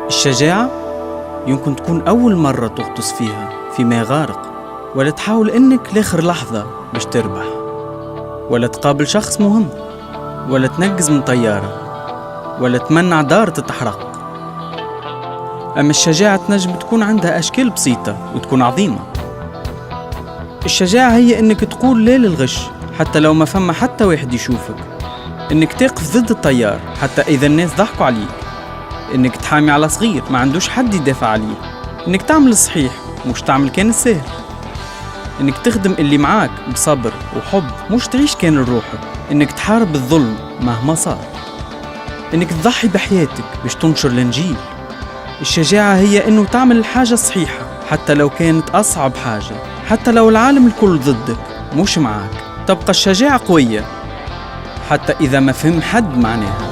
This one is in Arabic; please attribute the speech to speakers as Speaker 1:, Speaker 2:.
Speaker 1: الشجاعة يمكن تكون أول مرة تغطس فيها في ماء غارق، ولا تحاول إنك لآخر لحظة باش تربح، ولا تقابل شخص مهم، ولا تنقز من طيارة، ولا تمنع دار تتحرق. أما الشجاعة تنجم تكون عندها أشكال بسيطة وتكون عظيمة. الشجاعة هي إنك تقول لا للغش حتى لو ما فما حتى واحد يشوفك، إنك تقف ضد التيار حتى إذا الناس ضحكوا عليك، إنك تحامي على صغير ما عندوش حد يدافع عليه، إنك تعمل الصحيح مش تعمل كان السهل، إنك تخدم اللي معاك بصبر وحب مش تعيش كان لروحك، إنك تحارب الظلم مهما صار، إنك تضحي بحياتك باش تنشر الإنجيل. الشجاعة هي إنه تعمل الحاجة الصحيحة حتى لو كانت أصعب حاجة، حتى لو العالم الكل ضدك مش معاك، تبقى الشجاعة قوية حتى إذا ما فهم حد معناها.